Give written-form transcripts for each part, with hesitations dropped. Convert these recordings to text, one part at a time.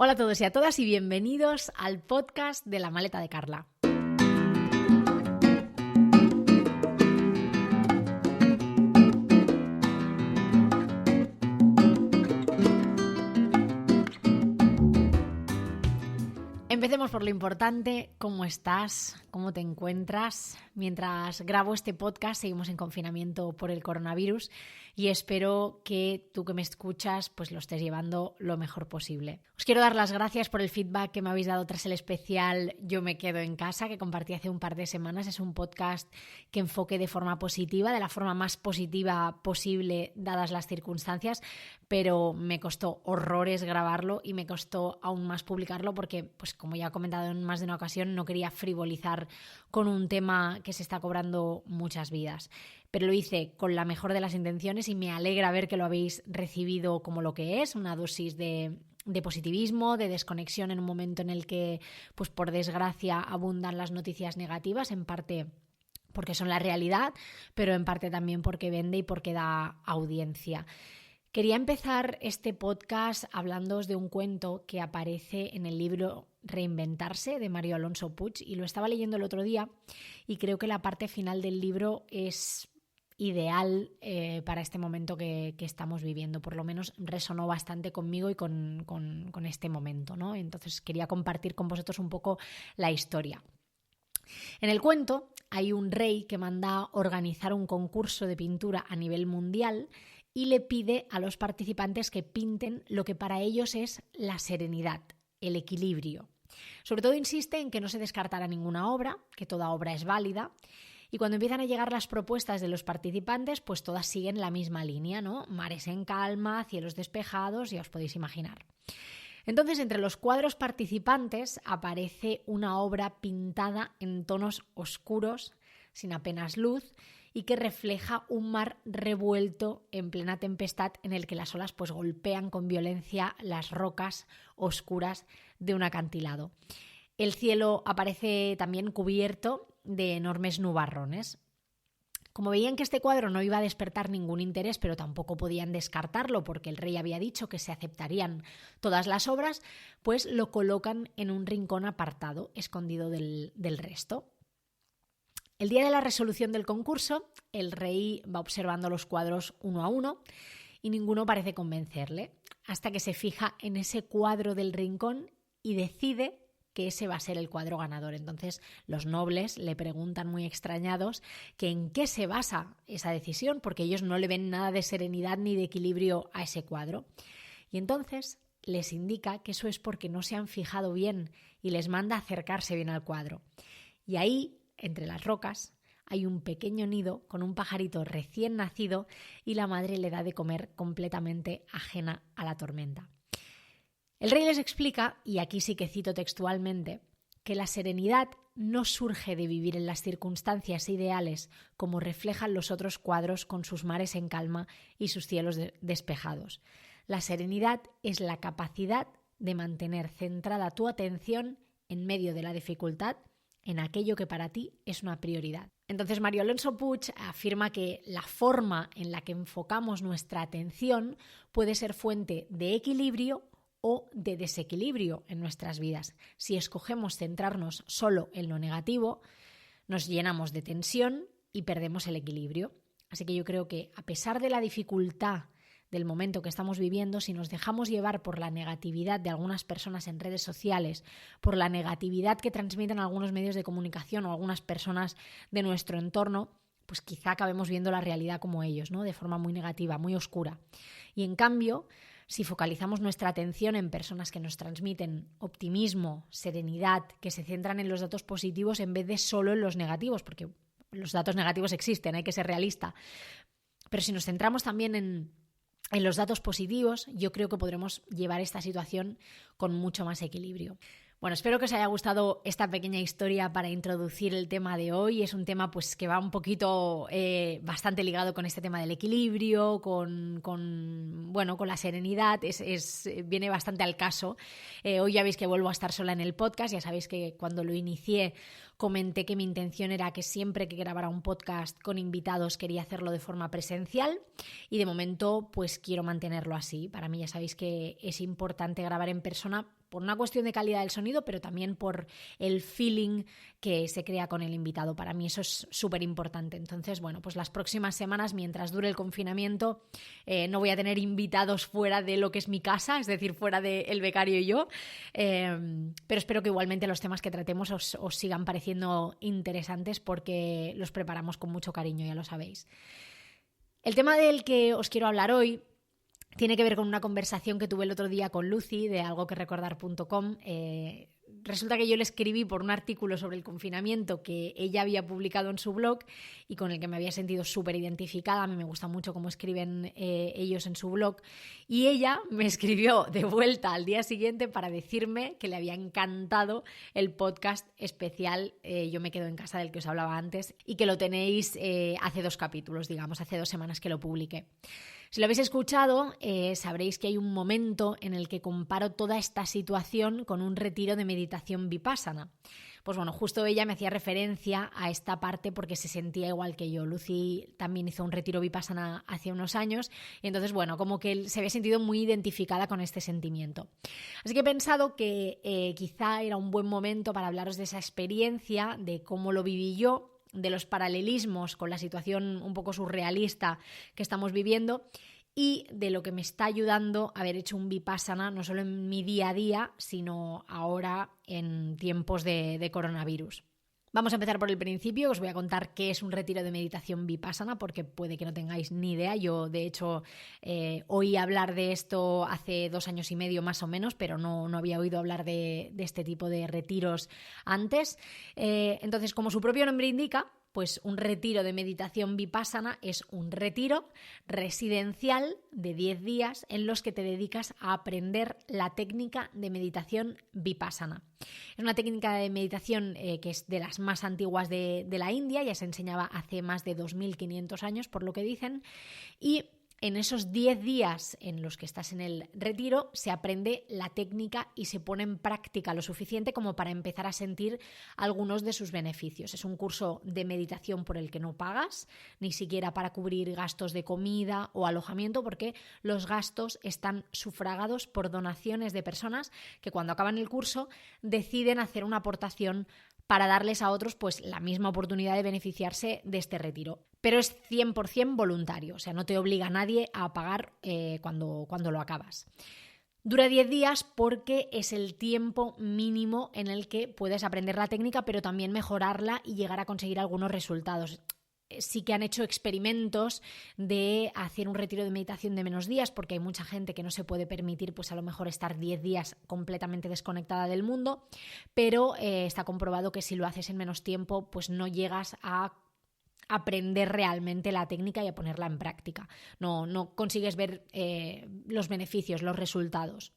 Hola a todos y a todas y bienvenidos al podcast de La Maleta de Carla. Empecemos por lo importante. ¿Cómo estás? ¿Cómo te encuentras? Mientras grabo este podcast seguimos en confinamiento por el coronavirus y espero que tú que me escuchas pues lo estés llevando lo mejor posible. Os quiero dar las gracias por el feedback que me habéis dado tras el especial Yo me quedo en casa, que compartí hace un par de semanas. Es un podcast que enfoque de forma positiva, de la forma más positiva posible dadas las circunstancias, pero me costó horrores grabarlo y me costó aún más publicarlo porque, pues como ya he comentado en más de una ocasión, no quería frivolizar con un tema que se está cobrando muchas vidas. Pero lo hice con la mejor de las intenciones y me alegra ver que lo habéis recibido como lo que es, una dosis de positivismo, de desconexión en un momento en el que, pues por desgracia, abundan las noticias negativas, en parte porque son la realidad, pero en parte también porque vende y porque da audiencia. Quería empezar este podcast hablándoos de un cuento que aparece en el libro Reinventarse de Mario Alonso Puig y lo estaba leyendo el otro día y creo que la parte final del libro es ideal para este momento que estamos viviendo. Por lo menos resonó bastante conmigo y con este momento, ¿no? Entonces quería compartir con vosotros un poco la historia. En el cuento hay un rey que manda organizar un concurso de pintura a nivel mundial y le pide a los participantes que pinten lo que para ellos es la serenidad, el equilibrio. Sobre todo insiste en que no se descartara ninguna obra, que toda obra es válida. Y cuando empiezan a llegar las propuestas de los participantes, pues todas siguen la misma línea, ¿no? Mares en calma, cielos despejados, ya os podéis imaginar. Entonces, entre los cuadros participantes aparece una obra pintada en tonos oscuros, sin apenas luz, y que refleja un mar revuelto en plena tempestad en el que las olas pues golpean con violencia las rocas oscuras de un acantilado. El cielo aparece también cubierto de enormes nubarrones. Como veían que este cuadro no iba a despertar ningún interés, pero tampoco podían descartarlo porque el rey había dicho que se aceptarían todas las obras, pues lo colocan en un rincón apartado, escondido del resto. El día de la resolución del concurso, el rey va observando los cuadros uno a uno y ninguno parece convencerle, hasta que se fija en ese cuadro del rincón y decide que ese va a ser el cuadro ganador. Entonces los nobles le preguntan muy extrañados que en qué se basa esa decisión, porque ellos no le ven nada de serenidad ni de equilibrio a ese cuadro. Y entonces les indica que eso es porque no se han fijado bien y les manda acercarse bien al cuadro. Y ahí, entre las rocas, hay un pequeño nido con un pajarito recién nacido y la madre le da de comer completamente ajena a la tormenta. El rey les explica, y aquí sí que cito textualmente, que la serenidad no surge de vivir en las circunstancias ideales como reflejan los otros cuadros con sus mares en calma y sus cielos despejados. La serenidad es la capacidad de mantener centrada tu atención en medio de la dificultad en aquello que para ti es una prioridad. Entonces Mario Alonso Puig afirma que la forma en la que enfocamos nuestra atención puede ser fuente de equilibrio o de desequilibrio en nuestras vidas. Si escogemos centrarnos solo en lo negativo, nos llenamos de tensión y perdemos el equilibrio. Así que yo creo que a pesar de la dificultad del momento que estamos viviendo, si nos dejamos llevar por la negatividad de algunas personas en redes sociales, por la negatividad que transmiten algunos medios de comunicación o algunas personas de nuestro entorno, pues quizá acabemos viendo la realidad como ellos, ¿no? De forma muy negativa, muy oscura. Y en cambio, si focalizamos nuestra atención en personas que nos transmiten optimismo, serenidad, que se centran en los datos positivos en vez de solo en los negativos, porque los datos negativos existen, hay que ser realista. Pero si nos centramos también en los datos positivos, yo creo que podremos llevar esta situación con mucho más equilibrio. Bueno, espero que os haya gustado esta pequeña historia para introducir el tema de hoy. Es un tema pues que va un poquito bastante ligado con este tema del equilibrio, con la serenidad. Viene bastante al caso. Hoy ya veis que vuelvo a estar sola en el podcast. Ya sabéis que cuando lo inicié comenté que mi intención era que siempre que grabara un podcast con invitados quería hacerlo de forma presencial y de momento pues quiero mantenerlo así. Para mí ya sabéis que es importante grabar en persona por una cuestión de calidad del sonido, pero también por el feeling que se crea con el invitado. Para mí eso es súper importante. Entonces, bueno, pues las próximas semanas, mientras dure el confinamiento, no voy a tener invitados fuera de lo que es mi casa, es decir, fuera de El Becario y yo, pero espero que igualmente los temas que tratemos os sigan pareciendo interesantes porque los preparamos con mucho cariño, ya lo sabéis. El tema del que os quiero hablar hoy tiene que ver con una conversación que tuve el otro día con Lucy de algoquerecordar.com. Resulta que yo le escribí por un artículo sobre el confinamiento que ella había publicado en su blog y con el que me había sentido súper identificada. A mí me gusta mucho cómo escriben ellos en su blog. Y ella me escribió de vuelta al día siguiente para decirme que le había encantado el podcast especial Yo me quedo en casa, del que os hablaba antes, y que lo tenéis hace 2 capítulos, digamos, hace 2 semanas que lo publiqué. Si lo habéis escuchado, sabréis que hay un momento en el que comparo toda esta situación con un retiro de meditación vipassana. Pues bueno, justo ella me hacía referencia a esta parte porque se sentía igual que yo. Lucy también hizo un retiro vipassana hace unos años y entonces, bueno, como que se había sentido muy identificada con este sentimiento. Así que he pensado que quizá era un buen momento para hablaros de esa experiencia, de cómo lo viví yo, de los paralelismos con la situación un poco surrealista que estamos viviendo y de lo que me está ayudando a haber hecho un vipassana no solo en mi día a día, sino ahora en tiempos de coronavirus. Vamos a empezar por el principio. Os voy a contar qué es un retiro de meditación vipassana porque puede que no tengáis ni idea. Yo, de hecho, oí hablar de esto hace 2 años y medio más o menos, pero no había oído hablar de este tipo de retiros antes. Entonces, como su propio nombre indica, pues un retiro de meditación vipassana es un retiro residencial de 10 días en los que te dedicas a aprender la técnica de meditación vipassana. Es una técnica de meditación que es de las más antiguas de la India, ya se enseñaba hace más de 2500 años, por lo que dicen, y en esos 10 días en los que estás en el retiro se aprende la técnica y se pone en práctica lo suficiente como para empezar a sentir algunos de sus beneficios. Es un curso de meditación por el que no pagas, ni siquiera para cubrir gastos de comida o alojamiento, porque los gastos están sufragados por donaciones de personas que cuando acaban el curso deciden hacer una aportación para darles a otros pues la misma oportunidad de beneficiarse de este retiro. Pero es 100% voluntario, o sea, no te obliga nadie a pagar cuando lo acabas. Dura 10 días porque es el tiempo mínimo en el que puedes aprender la técnica, pero también mejorarla y llegar a conseguir algunos resultados. Sí que han hecho experimentos de hacer un retiro de meditación de menos días porque hay mucha gente que no se puede permitir pues a lo mejor estar 10 días completamente desconectada del mundo, pero está comprobado que si lo haces en menos tiempo pues no llegas a aprender realmente la técnica y a ponerla en práctica. No consigues ver los beneficios, los resultados.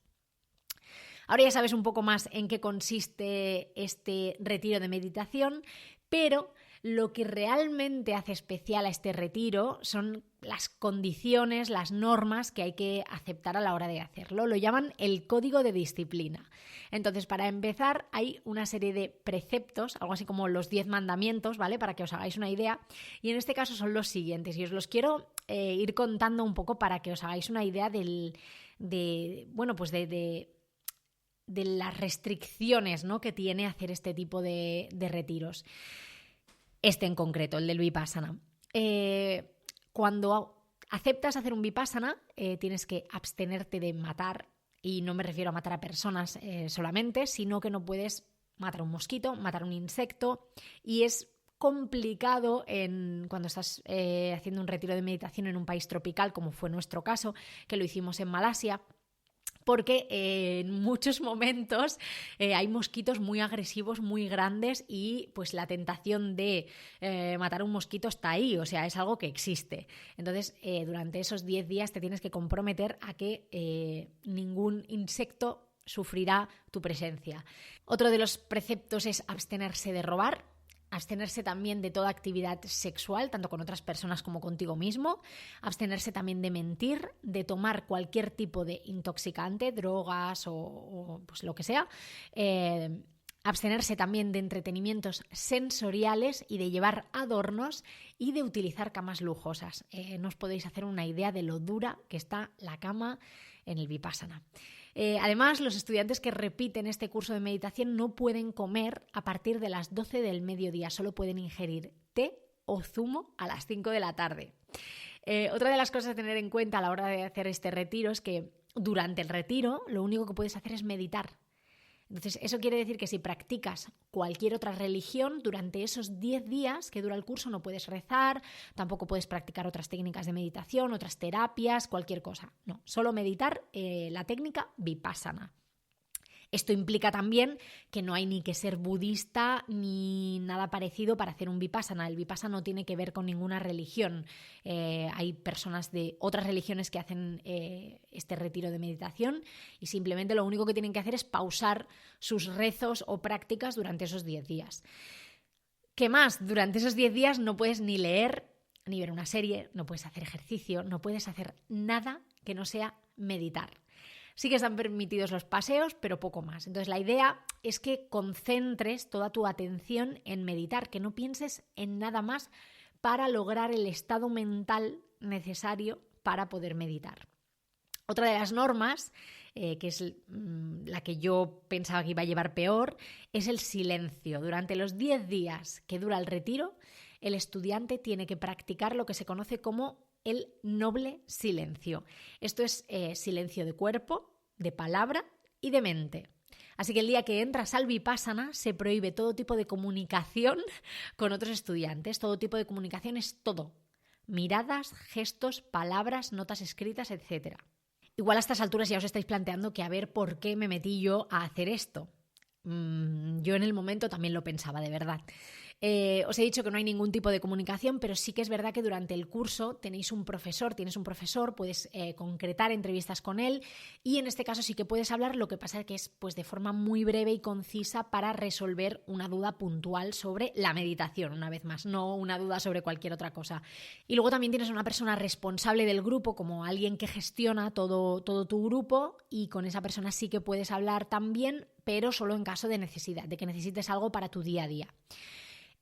Ahora ya sabes un poco más en qué consiste este retiro de meditación, pero lo que realmente hace especial a este retiro son las condiciones, las normas que hay que aceptar a la hora de hacerlo. Lo llaman el código de disciplina. Entonces, para empezar, hay una serie de preceptos, algo así como los 10 mandamientos, ¿vale? Para que os hagáis una idea. Y en este caso son los siguientes. Y os los quiero ir contando un poco para que os hagáis una idea de las restricciones, ¿no?, que tiene hacer este tipo de retiros. Este en concreto, el del vipassana. Cuando aceptas hacer un vipassana, tienes que abstenerte de matar, y no me refiero a matar a personas solamente, sino que no puedes matar un mosquito, matar un insecto, y es complicado cuando estás haciendo un retiro de meditación en un país tropical, como fue nuestro caso, que lo hicimos en Malasia, porque en muchos momentos hay mosquitos muy agresivos, muy grandes y pues la tentación de matar un mosquito está ahí, o sea, es algo que existe. Entonces, durante esos 10 días te tienes que comprometer a que ningún insecto sufrirá tu presencia. Otro de los preceptos es abstenerse de robar. Abstenerse también de toda actividad sexual, tanto con otras personas como contigo mismo. Abstenerse también de mentir, de tomar cualquier tipo de intoxicante, drogas o pues lo que sea. Abstenerse también de entretenimientos sensoriales y de llevar adornos y de utilizar camas lujosas. No os podéis hacer una idea de lo dura que está la cama en el Vipassana. Además, los estudiantes que repiten este curso de meditación no pueden comer a partir de las 12 del mediodía, solo pueden ingerir té o zumo a las 5 de la tarde. Otra de las cosas a tener en cuenta a la hora de hacer este retiro es que durante el retiro lo único que puedes hacer es meditar. Entonces, eso quiere decir que si practicas cualquier otra religión, durante esos 10 días que dura el curso no puedes rezar, tampoco puedes practicar otras técnicas de meditación, otras terapias, cualquier cosa. No, solo meditar la técnica Vipassana. Esto implica también que no hay ni que ser budista ni nada parecido para hacer un Vipassana. El Vipassana no tiene que ver con ninguna religión. Hay personas de otras religiones que hacen este retiro de meditación y simplemente lo único que tienen que hacer es pausar sus rezos o prácticas durante esos 10 días. ¿Qué más? Durante esos 10 días no puedes ni leer ni ver una serie, no puedes hacer ejercicio, no puedes hacer nada que no sea meditar. Sí que están permitidos los paseos, pero poco más. Entonces la idea es que concentres toda tu atención en meditar, que no pienses en nada más para lograr el estado mental necesario para poder meditar. Otra de las normas, que es la que yo pensaba que iba a llevar peor, es el silencio. Durante los 10 días que dura el retiro, el estudiante tiene que practicar lo que se conoce como el noble silencio. Esto es silencio de cuerpo, de palabra y de mente. Así que el día que entras al Vipassana se prohíbe todo tipo de comunicación con otros estudiantes. Todo tipo de comunicación es todo. Miradas, gestos, palabras, notas escritas, etc. Igual a estas alturas ya os estáis planteando que a ver por qué me metí yo a hacer esto. Yo en el momento también lo pensaba, de verdad. Os he dicho que no hay ningún tipo de comunicación, pero sí que es verdad que durante el curso tienes un profesor, puedes concretar entrevistas con él y en este caso sí que puedes hablar, lo que pasa es que es pues, de forma muy breve y concisa para resolver una duda puntual sobre la meditación, una vez más, no una duda sobre cualquier otra cosa. Y luego también tienes una persona responsable del grupo, como alguien que gestiona todo tu grupo y con esa persona sí que puedes hablar también, pero solo en caso de necesidad, de que necesites algo para tu día a día.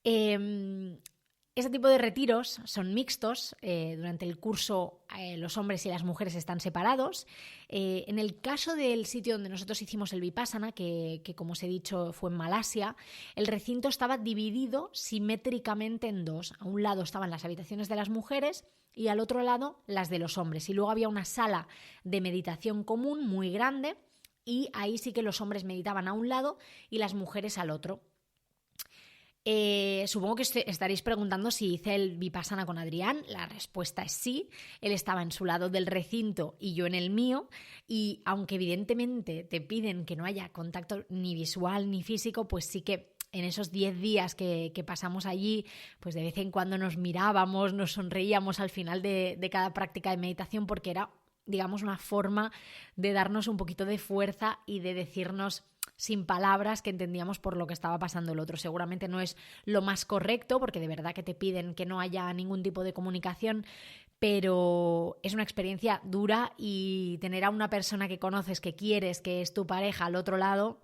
Este tipo de retiros son mixtos. Durante el curso los hombres y las mujeres están separados. En el caso del sitio donde nosotros hicimos el Vipassana, que como os he dicho fue en Malasia, el recinto estaba dividido simétricamente en dos. A un lado estaban las habitaciones de las mujeres y al otro lado las de los hombres. Y luego había una sala de meditación común muy grande y ahí sí que los hombres meditaban a un lado y las mujeres al otro. Supongo que estaréis preguntando si hice el Vipassana con Adrián. La respuesta es sí. Él estaba en su lado del recinto y yo en el mío, y aunque evidentemente te piden que no haya contacto ni visual ni físico, pues sí que en esos 10 días que pasamos allí, pues de vez en cuando nos mirábamos, nos sonreíamos al final de cada práctica de meditación, porque era, digamos, una forma de darnos un poquito de fuerza y de decirnos sin palabras que entendíamos por lo que estaba pasando el otro. Seguramente no es lo más correcto, porque de verdad que te piden que no haya ningún tipo de comunicación, pero es una experiencia dura y tener a una persona que conoces, que quieres, que es tu pareja al otro lado,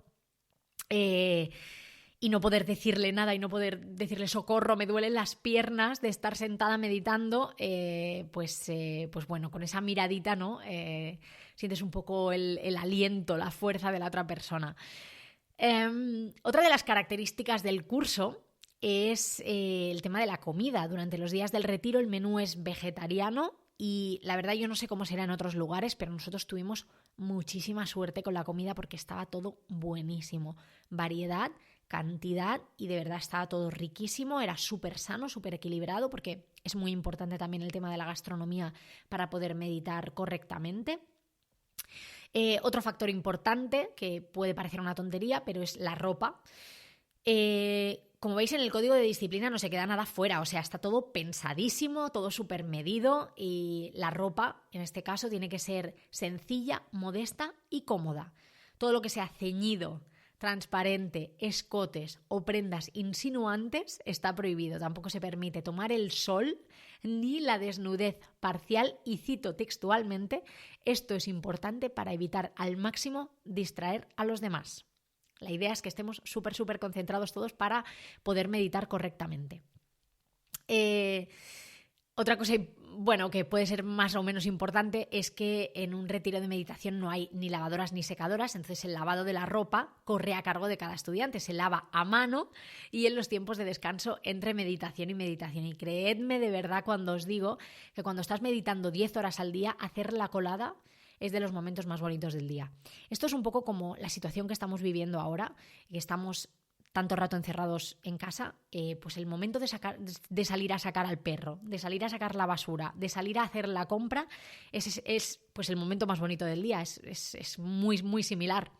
y no poder decirle nada y no poder decirle socorro, me duelen las piernas de estar sentada meditando, pues bueno, con esa miradita, ¿no? Sientes un poco el aliento, la fuerza de la otra persona. Otra de las características del curso es el tema de la comida. Durante los días del retiro el menú es vegetariano y la verdad yo no sé cómo será en otros lugares, pero nosotros tuvimos muchísima suerte con la comida porque estaba todo buenísimo. Variedad, cantidad y de verdad estaba todo riquísimo, era súper sano, súper equilibrado, porque es muy importante también el tema de la gastronomía para poder meditar correctamente. Otro factor importante, que puede parecer una tontería, pero es la ropa. Como veis en el código de disciplina no se queda nada fuera, o sea, está todo pensadísimo, todo súper medido y la ropa, en este caso, tiene que ser sencilla, modesta y cómoda. Todo lo que sea ceñido, transparente, escotes o prendas insinuantes está prohibido. Tampoco se permite tomar el sol ni la desnudez parcial y cito textualmente, esto es importante para evitar al máximo distraer a los demás. La idea es que estemos súper concentrados todos para poder meditar correctamente. Otra cosa, bueno, que puede ser más o menos importante es que en un retiro de meditación no hay ni lavadoras ni secadoras, entonces el lavado de la ropa corre a cargo de cada estudiante, se lava a mano y en los tiempos de descanso entre meditación y meditación. Y creedme de verdad cuando os digo que cuando estás meditando 10 horas al día, hacer la colada es de los momentos más bonitos del día. Esto es un poco como la situación que estamos viviendo ahora, que estamos tanto rato encerrados en casa, pues el momento de salir a sacar al perro, de salir a sacar la basura, de salir a hacer la compra, es pues el momento más bonito del día, es muy similar.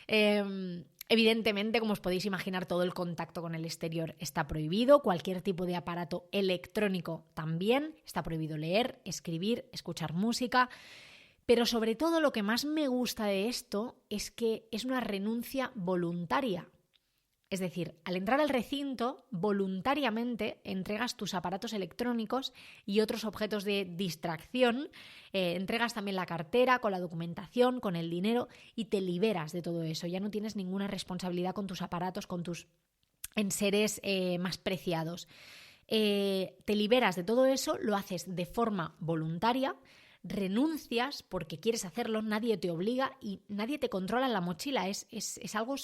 Evidentemente, como os podéis imaginar, todo el contacto con el exterior está prohibido, cualquier tipo de aparato electrónico también, está prohibido leer, escribir, escuchar música. Pero sobre todo lo que más me gusta de esto es que es una renuncia voluntaria. Es decir, al entrar al recinto, voluntariamente entregas tus aparatos electrónicos y otros objetos de distracción, entregas también la cartera con la documentación, con el dinero y te liberas de todo eso. Ya no tienes ninguna responsabilidad con tus aparatos, con tus enseres más preciados. Te liberas de todo eso, lo haces de forma voluntaria, renuncias porque quieres hacerlo, nadie te obliga y nadie te controla en la mochila. Es algo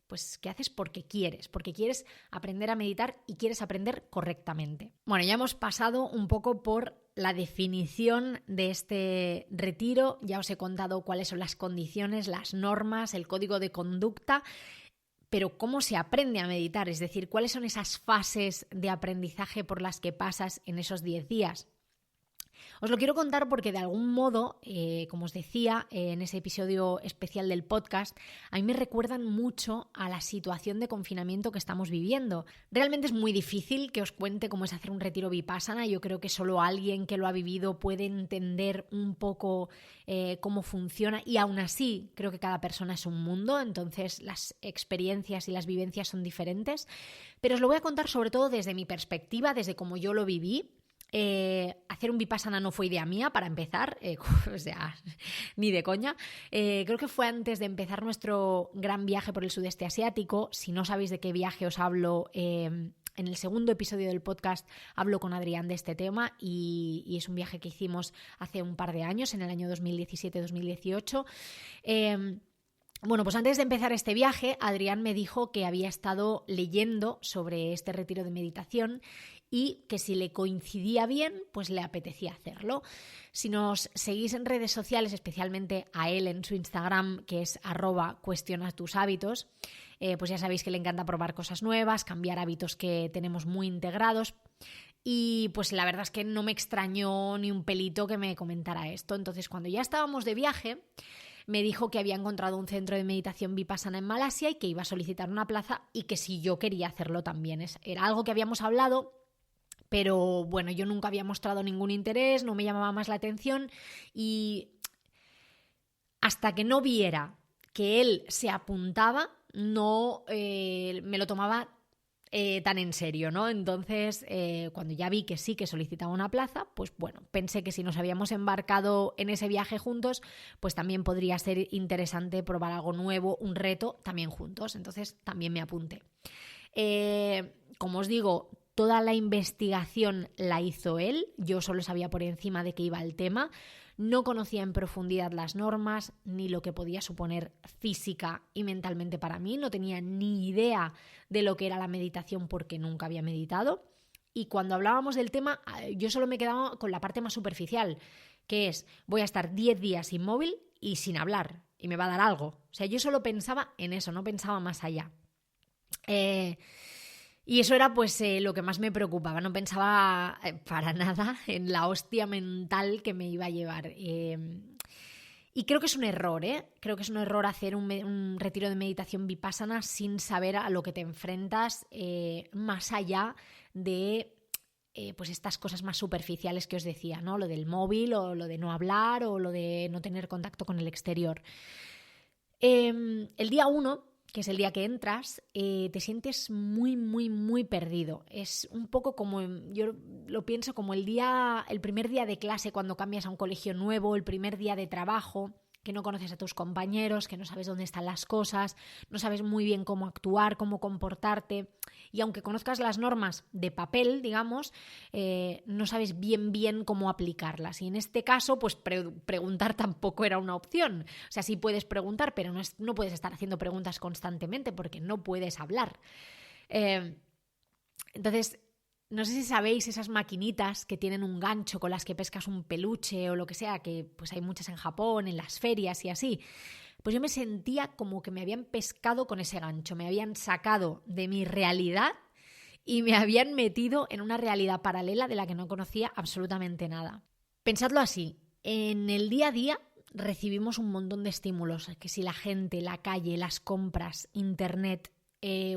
pues que haces porque quieres aprender a meditar y quieres aprender correctamente. Bueno, ya hemos pasado un poco por la definición de este retiro, ya os he contado cuáles son las condiciones, las normas, el código de conducta, pero ¿cómo se aprende a meditar? Es decir, ¿cuáles son esas fases de aprendizaje por las que pasas en esos 10 días? Os lo quiero contar porque de algún modo, como os decía en ese episodio especial del podcast, a mí me recuerdan mucho a la situación de confinamiento que estamos viviendo. Realmente es muy difícil que os cuente cómo es hacer un retiro vipassana. Yo creo que solo alguien que lo ha vivido puede entender un poco cómo funciona y aún así creo que cada persona es un mundo, entonces las experiencias y las vivencias son diferentes. Pero os lo voy a contar sobre todo desde mi perspectiva, desde cómo yo lo viví. Hacer un vipassana no fue idea mía para empezar, o sea, ni de coña. Creo que fue antes de empezar nuestro gran viaje por el sudeste asiático. Si no sabéis de qué viaje os hablo, en el segundo episodio del podcast hablo con Adrián de este tema y es un viaje que hicimos hace un par de años, en el año 2017-2018. Bueno, pues antes de empezar este viaje, Adrián me dijo que había estado leyendo sobre este retiro de meditación y que si le coincidía bien, pues le apetecía hacerlo. Si nos seguís en redes sociales, especialmente a él en su Instagram, que es @cuestionatushábitos, pues ya sabéis que le encanta probar cosas nuevas, cambiar hábitos que tenemos muy integrados. Y pues la verdad es que no me extrañó ni un pelito que me comentara esto. Entonces, cuando ya estábamos de viaje, me dijo que había encontrado un centro de meditación vipassana en Malasia y que iba a solicitar una plaza y que si yo quería hacerlo también. Era algo que habíamos hablado, pero bueno, yo nunca había mostrado ningún interés, no me llamaba más la atención y hasta que no viera que él se apuntaba, no me lo tomaba tan en serio, ¿no? Entonces, cuando ya vi que sí que solicitaba una plaza, pues bueno, pensé que si nos habíamos embarcado en ese viaje juntos, pues también podría ser interesante probar algo nuevo, un reto, también juntos. Entonces, también me apunté. Como os digo, toda la investigación la hizo él, yo solo sabía por encima de qué iba el tema, no conocía en profundidad las normas ni lo que podía suponer física y mentalmente para mí, no tenía ni idea de lo que era la meditación porque nunca había meditado y cuando hablábamos del tema yo solo me quedaba con la parte más superficial, que es voy a estar 10 días inmóvil y sin hablar y me va a dar algo, o sea, yo solo pensaba en eso, no pensaba más allá. Y eso era pues lo que más me preocupaba, no pensaba para nada en la hostia mental que me iba a llevar. Y creo que es un error, creo que es un error hacer un retiro de meditación vipassana sin saber a lo que te enfrentas más allá de pues estas cosas más superficiales que os decía, ¿no? Lo del móvil o lo de no hablar o lo de no tener contacto con el exterior. El día 1, que es el día que entras, te sientes muy perdido. Es un poco como, yo lo pienso como el primer día de clase cuando cambias a un colegio nuevo, el primer día de trabajo, que no conoces a tus compañeros, que no sabes dónde están las cosas, no sabes muy bien cómo actuar, cómo comportarte, y aunque conozcas las normas de papel, digamos, no sabes bien cómo aplicarlas. Y en este caso, pues preguntar tampoco era una opción. O sea, sí puedes preguntar, pero no puedes estar haciendo preguntas constantemente porque no puedes hablar. Entonces, no sé si sabéis esas maquinitas que tienen un gancho con las que pescas un peluche o lo que sea, que pues hay muchas en Japón, en las ferias y así. Pues yo me sentía como que me habían pescado con ese gancho, me habían sacado de mi realidad y me habían metido en una realidad paralela de la que no conocía absolutamente nada. Pensadlo así, en el día a día recibimos un montón de estímulos, que si la gente, la calle, las compras, internet,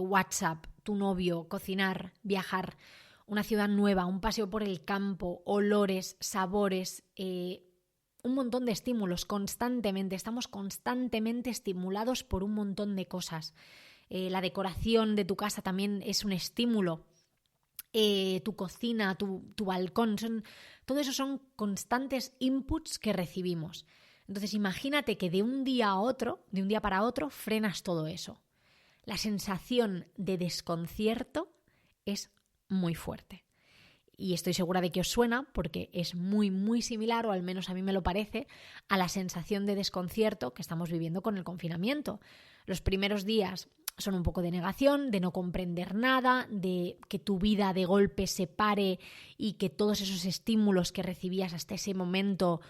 WhatsApp, tu novio, cocinar, viajar, una ciudad nueva, un paseo por el campo, olores, sabores, un montón de estímulos constantemente. Estamos constantemente estimulados por un montón de cosas. La decoración de tu casa también es un estímulo. Tu cocina, tu balcón, todo eso son constantes inputs que recibimos. Entonces imagínate que de un día para otro, frenas todo eso. La sensación de desconcierto es muy fuerte. Y estoy segura de que os suena porque es muy similar, o al menos a mí me lo parece, a la sensación de desconcierto que estamos viviendo con el confinamiento. Los primeros días son un poco de negación, de no comprender nada, de que tu vida de golpe se pare y que todos esos estímulos que recibías hasta ese momento,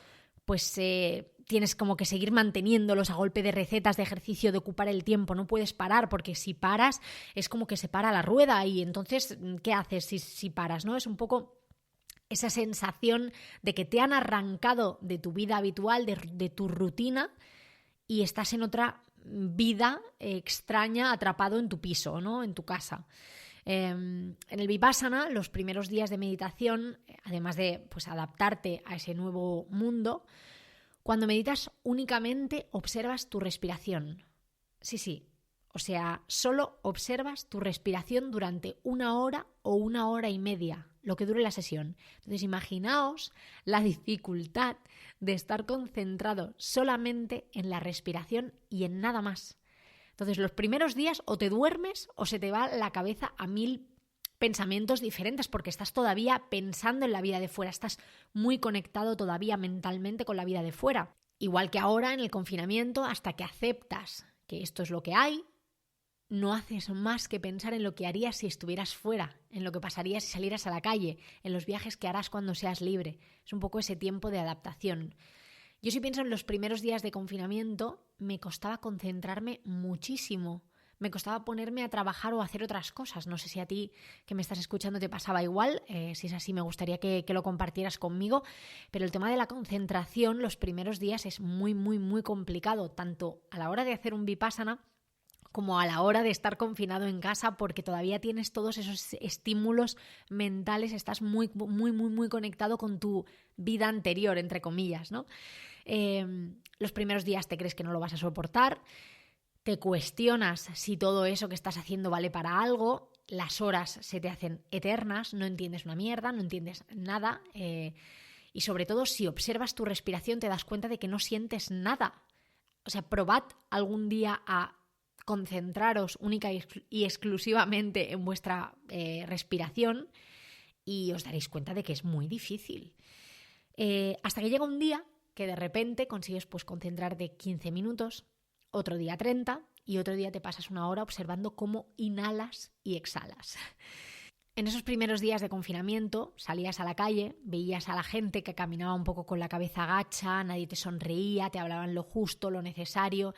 pues tienes como que seguir manteniéndolos a golpe de recetas, de ejercicio, de ocupar el tiempo. No puedes parar porque si paras es como que se para la rueda y entonces, ¿qué haces si paras, no? Es un poco esa sensación de que te han arrancado de tu vida habitual, de tu rutina, y estás en otra vida extraña, atrapado en tu piso, ¿no? En tu casa. En el Vipassana, los primeros días de meditación, además de pues, adaptarte a ese nuevo mundo, cuando meditas únicamente observas tu respiración. Sí. O sea, solo observas tu respiración durante 1 hora o 1 hora y media, lo que dure la sesión. Entonces, imaginaos la dificultad de estar concentrado solamente en la respiración y en nada más. Entonces, los primeros días o te duermes o se te va la cabeza a 1000 pensamientos diferentes porque estás todavía pensando en la vida de fuera, estás muy conectado todavía mentalmente con la vida de fuera. Igual que ahora en el confinamiento, hasta que aceptas que esto es lo que hay, no haces más que pensar en lo que harías si estuvieras fuera, en lo que pasaría si salieras a la calle, en los viajes que harás cuando seas libre. Es un poco ese tiempo de adaptación. Yo si pienso en los primeros días de confinamiento, me costaba concentrarme muchísimo. Me costaba ponerme a trabajar o a hacer otras cosas. No sé si a ti que me estás escuchando te pasaba igual. Si es así, me gustaría que lo compartieras conmigo. Pero el tema de la concentración los primeros días es muy complicado, tanto a la hora de hacer un Vipassana como a la hora de estar confinado en casa, porque todavía tienes todos esos estímulos mentales, estás muy conectado con tu vida anterior, entre comillas, ¿no? Los primeros días te crees que no lo vas a soportar, te cuestionas si todo eso que estás haciendo vale para algo, las horas se te hacen eternas, no entiendes una mierda, no entiendes nada, y sobre todo si observas tu respiración te das cuenta de que no sientes nada. O sea, probad algún día a concentraros única y exclusivamente en vuestra respiración y os daréis cuenta de que es muy difícil. Hasta que llega un día que de repente consigues pues concentrarte 15 minutos, otro día 30 y otro día te pasas 1 hora observando cómo inhalas y exhalas. En esos primeros días de confinamiento salías a la calle, veías a la gente que caminaba un poco con la cabeza gacha, nadie te sonreía, te hablaban lo justo, lo necesario.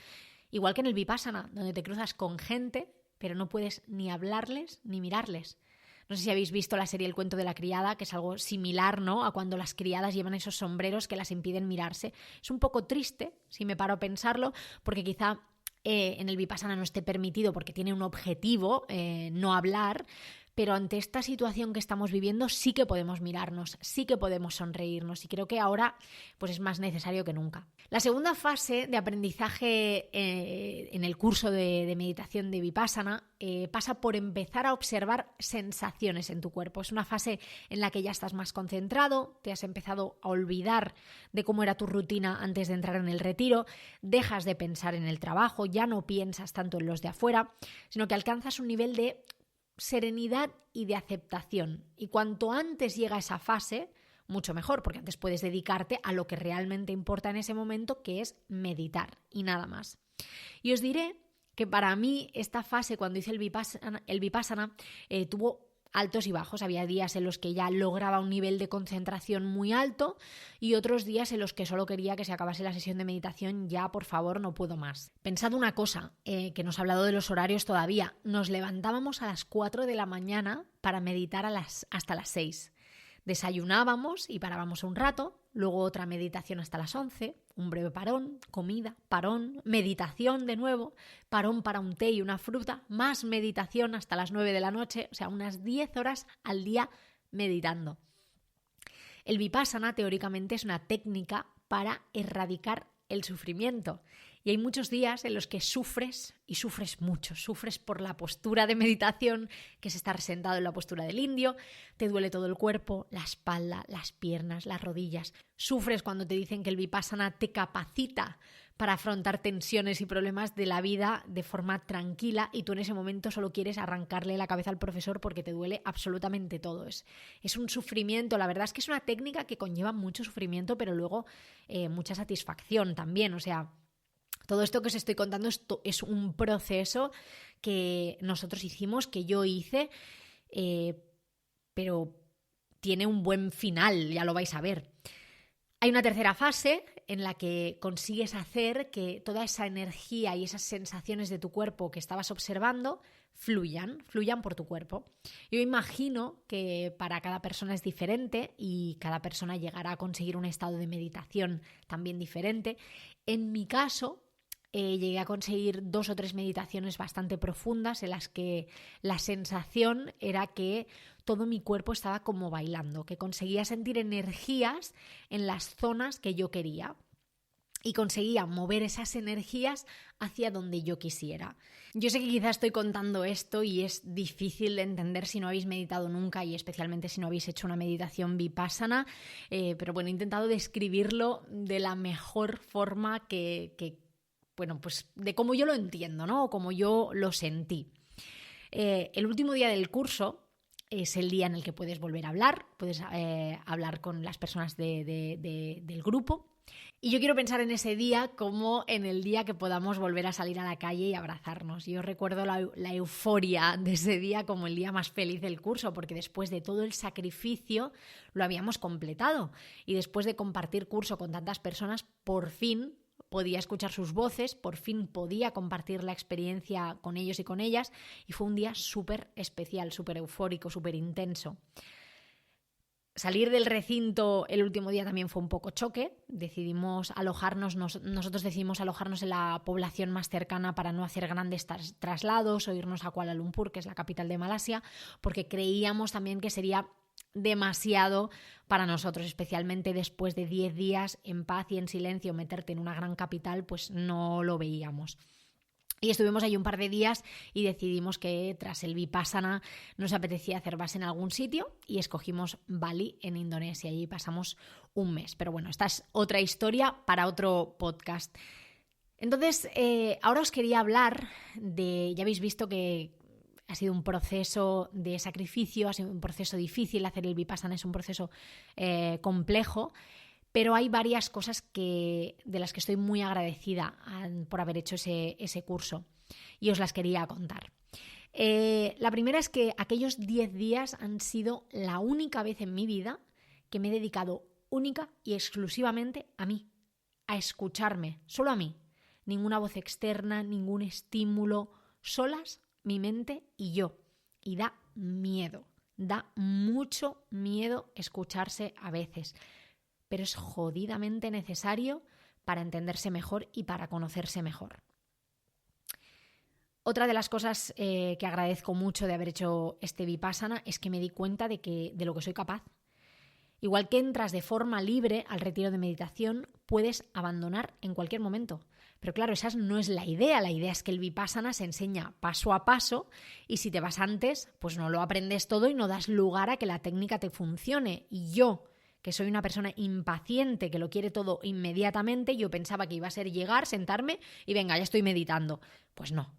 Igual que en el Vipassana, donde te cruzas con gente, pero no puedes ni hablarles ni mirarles. No sé si habéis visto la serie El cuento de la criada, que es algo similar, ¿no?, a cuando las criadas llevan esos sombreros que las impiden mirarse. Es un poco triste, si me paro a pensarlo, porque quizá en el Vipassana no esté permitido porque tiene un objetivo, no hablar, pero ante esta situación que estamos viviendo sí que podemos mirarnos, sí que podemos sonreírnos y creo que ahora pues es más necesario que nunca. La segunda fase de aprendizaje en el curso de meditación de Vipassana pasa por empezar a observar sensaciones en tu cuerpo. Es una fase en la que ya estás más concentrado, te has empezado a olvidar de cómo era tu rutina antes de entrar en el retiro, dejas de pensar en el trabajo, ya no piensas tanto en los de afuera, sino que alcanzas un nivel de serenidad y de aceptación. Y cuanto antes llega esa fase, mucho mejor, porque antes puedes dedicarte a lo que realmente importa en ese momento, que es meditar y nada más. Y os diré que para mí esta fase, cuando hice el Vipassana tuvo altos y bajos. Había días en los que ya lograba un nivel de concentración muy alto y otros días en los que solo quería que se acabase la sesión de meditación, ya por favor no puedo más. Pensad una cosa, que nos ha hablado de los horarios todavía. Nos levantábamos a las 4 de la mañana para meditar hasta las 6. Desayunábamos y parábamos un rato, luego otra meditación hasta las 11, un breve parón, comida, parón, meditación de nuevo, parón para un té y una fruta, más meditación hasta las 9 de la noche, o sea, unas 10 horas al día meditando. El Vipassana teóricamente es una técnica para erradicar el sufrimiento. Y hay muchos días en los que sufres y sufres mucho. Sufres por la postura de meditación, que es estar sentado en la postura del indio. Te duele todo el cuerpo, la espalda, las piernas, las rodillas. Sufres cuando te dicen que el Vipassana te capacita para afrontar tensiones y problemas de la vida de forma tranquila y tú en ese momento solo quieres arrancarle la cabeza al profesor porque te duele absolutamente todo. Es un sufrimiento. La verdad es que es una técnica que conlleva mucho sufrimiento, pero luego mucha satisfacción también. O sea, todo esto que os estoy contando es un proceso que nosotros hicimos, que yo hice, pero tiene un buen final, ya lo vais a ver. Hay una tercera fase en la que consigues hacer que toda esa energía y esas sensaciones de tu cuerpo que estabas observando fluyan por tu cuerpo. Yo imagino que para cada persona es diferente y cada persona llegará a conseguir un estado de meditación también diferente. En mi caso, llegué a conseguir 2 o 3 meditaciones bastante profundas en las que la sensación era que todo mi cuerpo estaba como bailando, que conseguía sentir energías en las zonas que yo quería y conseguía mover esas energías hacia donde yo quisiera. Yo sé que quizás estoy contando esto y es difícil de entender si no habéis meditado nunca y especialmente si no habéis hecho una meditación Vipassana, pero bueno, he intentado describirlo de la mejor forma pues de cómo yo lo entiendo, ¿no? O como yo lo sentí. El último día del curso es el día en el que puedes volver a hablar, puedes hablar con las personas del grupo. Y yo quiero pensar en ese día como en el día que podamos volver a salir a la calle y abrazarnos. Yo recuerdo la euforia de ese día como el día más feliz del curso, porque después de todo el sacrificio lo habíamos completado. Y después de compartir curso con tantas personas, por fin podía escuchar sus voces, por fin podía compartir la experiencia con ellos y con ellas, y fue un día súper especial, súper eufórico, súper intenso. Salir del recinto el último día también fue un poco choque. Nosotros decidimos alojarnos en la población más cercana para no hacer grandes traslados o irnos a Kuala Lumpur, que es la capital de Malasia, porque creíamos también que sería demasiado para nosotros, especialmente después de 10 días en paz y en silencio. Meterte en una gran capital, pues no lo veíamos. Y estuvimos ahí un par de días y decidimos que tras el Vipassana nos apetecía hacer base en algún sitio y escogimos Bali en Indonesia. Allí pasamos un mes. Pero bueno, esta es otra historia para otro podcast. Entonces, ahora os quería hablar ya habéis visto que ha sido un proceso de sacrificio, ha sido un proceso difícil. Hacer el Vipassana es un proceso complejo. Pero hay varias cosas de las que estoy muy agradecida por haber hecho ese curso y os las quería contar. La primera es que aquellos 10 días han sido la única vez en mi vida que me he dedicado única y exclusivamente a mí, a escucharme, solo a mí. Ninguna voz externa, ningún estímulo, solas mi mente y yo. Y da miedo, da mucho miedo escucharse a veces, pero es jodidamente necesario para entenderse mejor y para conocerse mejor. Otra de las cosas que agradezco mucho de haber hecho este Vipassana es que me di cuenta de lo que soy capaz. Igual que entras de forma libre al retiro de meditación, puedes abandonar en cualquier momento. Pero claro, esa no es la idea. La idea es que el Vipassana se enseña paso a paso y si te vas antes, pues no lo aprendes todo y no das lugar a que la técnica te funcione. Y yo, que soy una persona impaciente, que lo quiere todo inmediatamente, yo pensaba que iba a ser llegar, sentarme y venga, ya estoy meditando. Pues no.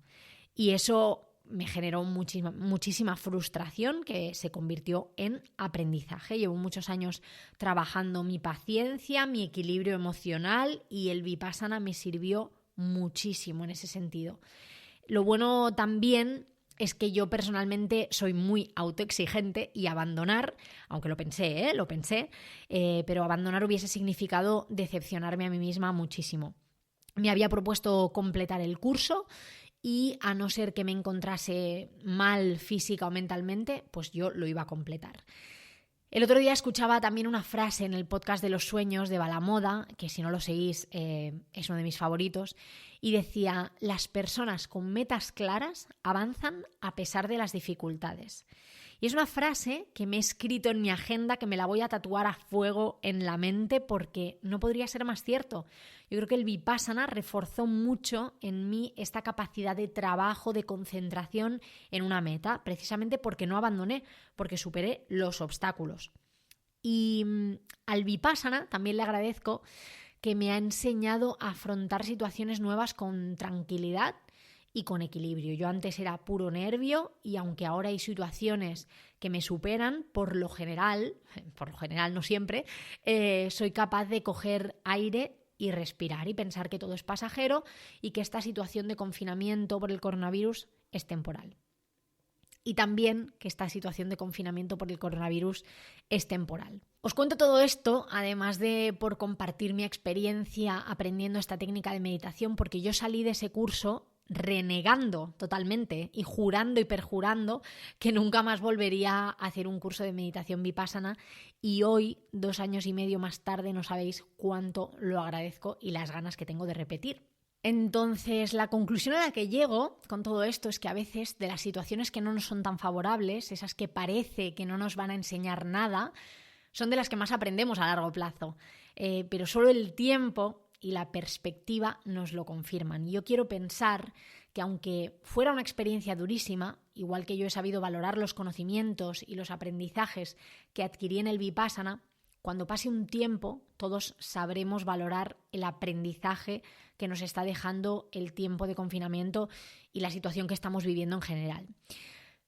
Y eso me generó muchísima frustración que se convirtió en aprendizaje. Llevo muchos años trabajando mi paciencia, mi equilibrio emocional y el Vipassana me sirvió muchísimo en ese sentido. Lo bueno también es que yo personalmente soy muy autoexigente y abandonar, aunque lo pensé, pero abandonar hubiese significado decepcionarme a mí misma muchísimo. Me había propuesto completar el curso y a no ser que me encontrase mal física o mentalmente, pues yo lo iba a completar. El otro día escuchaba también una frase en el podcast de los sueños de Balamoda, que si no lo seguís es uno de mis favoritos, y decía: las personas con metas claras avanzan a pesar de las dificultades. Y es una frase que me he escrito en mi agenda, que me la voy a tatuar a fuego en la mente porque no podría ser más cierto. Yo creo que el Vipassana reforzó mucho en mí esta capacidad de trabajo, de concentración en una meta, precisamente porque no abandoné, porque superé los obstáculos. Y al Vipassana también le agradezco que me ha enseñado a afrontar situaciones nuevas con tranquilidad y con equilibrio. Yo antes era puro nervio y aunque ahora hay situaciones que me superan, por lo general no siempre, soy capaz de coger aire y respirar y pensar que todo es pasajero y que esta situación de confinamiento por el coronavirus es temporal. Y también que esta situación de confinamiento por el coronavirus es temporal. Os cuento todo esto, además de por compartir mi experiencia aprendiendo esta técnica de meditación, porque yo salí de ese curso renegando totalmente y jurando y perjurando que nunca más volvería a hacer un curso de meditación Vipassana, y hoy, 2 años y medio más tarde, no sabéis cuánto lo agradezco y las ganas que tengo de repetir. Entonces, la conclusión a la que llego con todo esto es que a veces de las situaciones que no nos son tan favorables, esas que parece que no nos van a enseñar nada, son de las que más aprendemos a largo plazo. Pero solo el tiempo y la perspectiva nos lo confirman. Y yo quiero pensar que aunque fuera una experiencia durísima, igual que yo he sabido valorar los conocimientos y los aprendizajes que adquirí en el Vipassana, cuando pase un tiempo todos sabremos valorar el aprendizaje que nos está dejando el tiempo de confinamiento y la situación que estamos viviendo en general.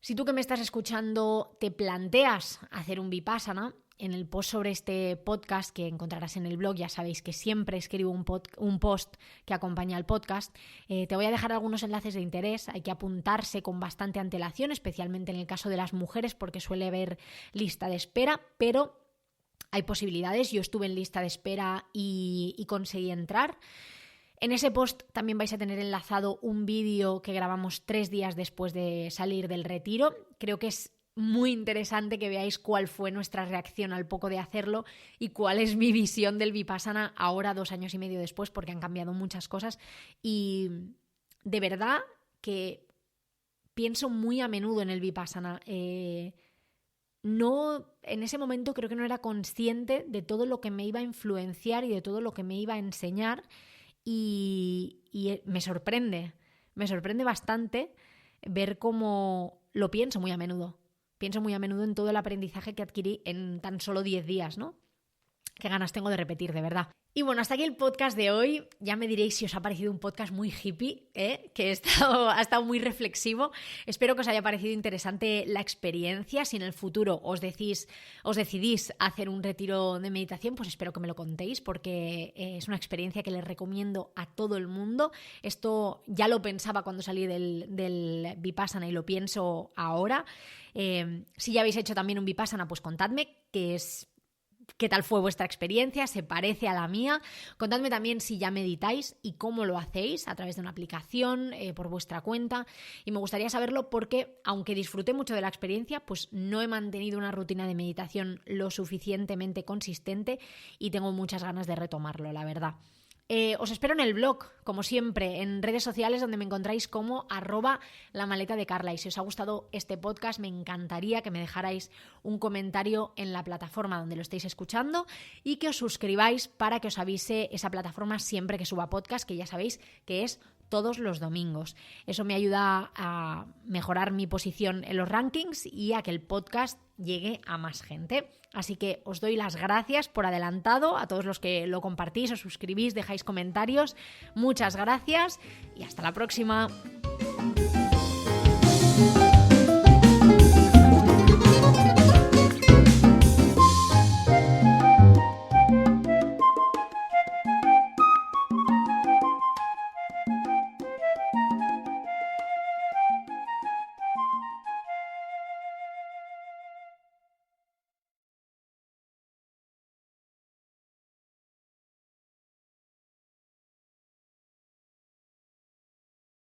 Si tú que me estás escuchando te planteas hacer un Vipassana, en el post sobre este podcast que encontrarás en el blog, ya sabéis que siempre escribo un post que acompaña al podcast, te voy a dejar algunos enlaces de interés. Hay que apuntarse con bastante antelación, especialmente en el caso de las mujeres, porque suele haber lista de espera, pero hay posibilidades. Yo estuve en lista de espera y conseguí entrar. En ese post también vais a tener enlazado un vídeo que grabamos 3 días después de salir del retiro. Creo que es muy interesante que veáis cuál fue nuestra reacción al poco de hacerlo y cuál es mi visión del Vipassana ahora, 2 años y medio después, porque han cambiado muchas cosas. Y de verdad que pienso muy a menudo en el Vipassana. No, en ese momento creo que no era consciente de todo lo que me iba a influenciar y de todo lo que me iba a enseñar, y me sorprende bastante ver cómo lo pienso muy a menudo. Pienso muy a menudo en todo el aprendizaje que adquirí en tan solo 10 días, ¿no? Qué ganas tengo de repetir, de verdad. Y bueno, hasta aquí el podcast de hoy. Ya me diréis si os ha parecido un podcast muy hippie, que ha estado muy reflexivo. Espero que os haya parecido interesante la experiencia. Si en el futuro os decidís hacer un retiro de meditación, pues espero que me lo contéis, porque es una experiencia que les recomiendo a todo el mundo. Esto ya lo pensaba cuando salí del Vipassana y lo pienso ahora. Si ya habéis hecho también un Vipassana, pues contadme qué tal fue vuestra experiencia, se parece a la mía. Contadme también si ya meditáis y cómo lo hacéis, a través de una aplicación, por vuestra cuenta. Y me gustaría saberlo porque, aunque disfruté mucho de la experiencia, pues no he mantenido una rutina de meditación lo suficientemente consistente y tengo muchas ganas de retomarlo, la verdad. Os espero en el blog, como siempre, en redes sociales donde me encontráis como @lamaletadecarla. Y si os ha gustado este podcast, me encantaría que me dejarais un comentario en la plataforma donde lo estéis escuchando y que os suscribáis para que os avise esa plataforma siempre que suba podcast, que ya sabéis que es todos los domingos. Eso me ayuda a mejorar mi posición en los rankings y a que el podcast llegue a más gente. Así que os doy las gracias por adelantado a todos los que lo compartís, os suscribís, dejáis comentarios. Muchas gracias y hasta la próxima.